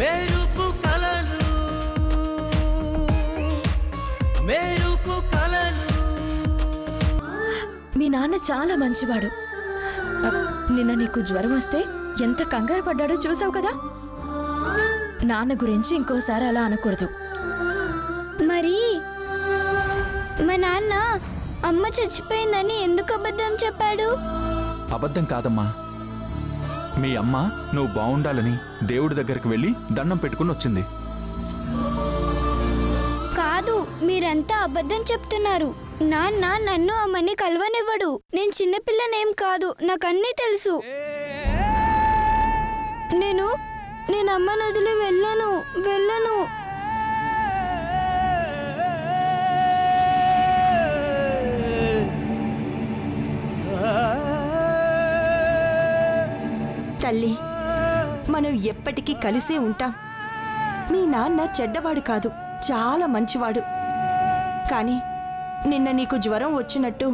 మెరుపు కలలు మెరుపు కలలు. మీ నాన్న చాలా మంచివాడు. నిన్న నీకు జ్వరం వస్తే ఎంత కంగారు పడ్డాడో చూసావు కదా. నాన్న గురించి ఇంకోసారి అలా అనకూడదు. మరి మా నాన్న అమ్మ చచ్చిపోయిందని ఎందుకు అబద్ధం చెప్పాడు? అబద్ధం కాదమ్మా. మీ అమ్మ నువ్వు బాగుండాలని దేవుడి దగ్గరికి వెళ్ళి దండం పెట్టుకుని వచ్చింది. కాదు, మీరంతా అబద్ధం చెప్తున్నారు. నాన్న నన్ను అమ్మని కలవనివ్వడు. నేను చిన్నపిల్లనేం కాదు, నాకన్నీ తెలుసు. నేను అమ్మను వదిలి వెళ్ళను. తల్లి, మనం ఎప్పటికీ కలిసే ఉంటాం. మీ నాన్న చెడ్డవాడు కాదు, చాలా మంచివాడు. కానీ నిన్న నీకు జ్వరం వచ్చినట్టు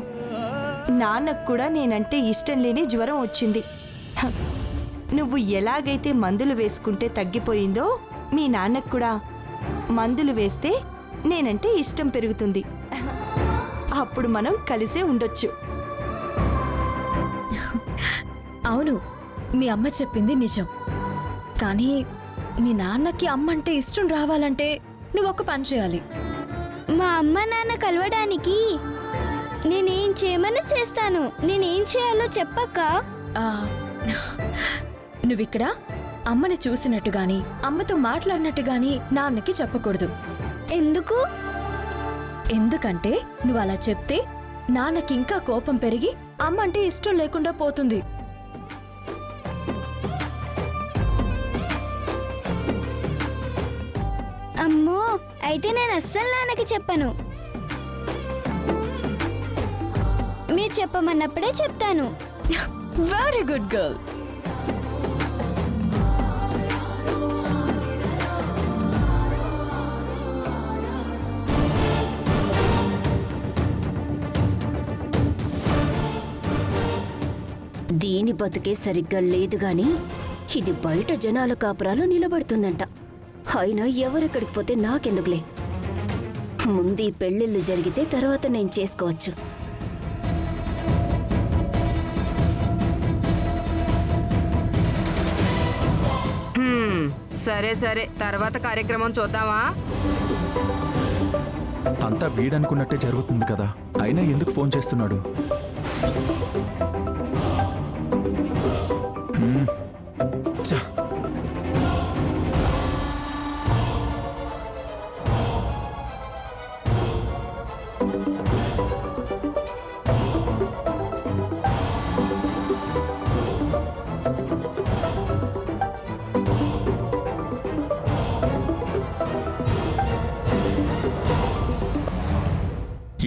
నాన్నకు కూడా నేనంటే ఇష్టం లేని జ్వరం వచ్చింది. నువ్వు ఎలాగైతే మందులు వేసుకుంటే తగ్గిపోయిందో మీ నాన్నకు కూడా మందులు వేస్తే నేనంటే ఇష్టం పెరుగుతుంది. అప్పుడు మనం కలిసే ఉండొచ్చు. అవును, మీ అమ్మ చెప్పింది నిజం. కానీ మీ నాన్నకి అమ్మంటే ఇష్టం రావాలంటే నువ్వు ఒక పని చేయాలి. మా అమ్మ నాన్న కలవడానికి నేనేం చేయమని చేస్తాను. నేనేం చేయాలో చెప్పక్క. నువ్విక్కడ అమ్మని చూసినట్టు గాని అమ్మతో మాట్లాడినట్టు గాని నాన్నకి చెప్పకూడదు. ఎందుకు? ఎందుకంటే నువ్వు అలా చెప్తే నాన్నకి ఇంకా కోపం పెరిగి అమ్మ అంటే ఇష్టం లేకుండా పోతుంది. అమ్మో, అయితే నేను అస్సలు నాన్నకి చెప్పను. మీరు చెప్పమన్నప్పుడే చెప్తాను. Very good girl. దీని బతుకే సరిగ్గా లేదు గాని ఇది బయట జనాల కాపురాలు నిలబడుతుందంట. అయినా ఎవరెక్కడికి పోతే నాకెందుకులే. ముందు ఈ పెళ్ళిళ్ళు జరిగితే తర్వాత నేను చేసుకోవచ్చు. సరే సరే, తర్వాత కార్యక్రమం చూద్దామా? అంతా వీడనుకున్నట్టే జరుగుతుంది కదా, అయినా ఎందుకు ఫోన్ చేస్తున్నాడు? ఛ!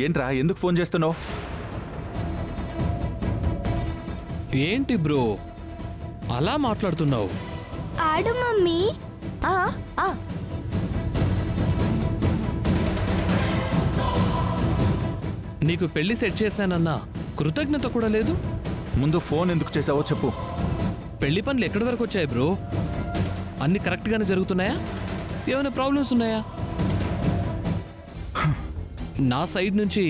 ఏంట్రా, ఎందుకు ఫోన్ చేస్తున్నావు? ఏంటి బ్రో అలా మాట్లాడుతున్నావు? ఆడు మమ్మీ. నీకు పెళ్లి సెట్ చేశానన్నా కృతజ్ఞత కూడా లేదు. ముందు ఫోన్ ఎందుకు చేసావో చెప్పు. పెళ్లి పనులు ఎక్కడి వరకు వచ్చాయి బ్రో? అన్ని కరెక్ట్గానే జరుగుతున్నాయా? ఏమైనా ప్రాబ్లమ్స్ ఉన్నాయా? నా సైడ్ నుంచి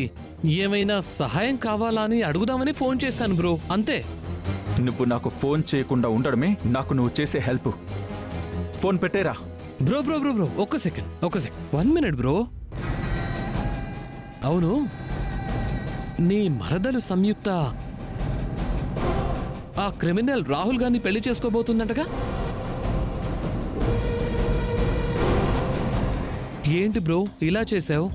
ఏమైనా సహాయం కావాలా అని అడుగుదామని ఫోన్ చేశాను బ్రో, అంతే. నువ్వు నాకు ఫోన్ చేయకుండా ఉండడమే నాకు నువ్వు చేసే హెల్ప్. ఫోన్ పెట్టేరా. బ్రో బ్రో బ్రో బ్రో ఒక్క సెకండ్ 1 మినిట్ బ్రో. అవును, నీ మరదలు సంయుక్త ఆ క్రిమినల్ రాహుల్ గారిని పెళ్లి చేసుకోబోతుందంటగా? ఏంటి బ్రో ఇలా చేసావు?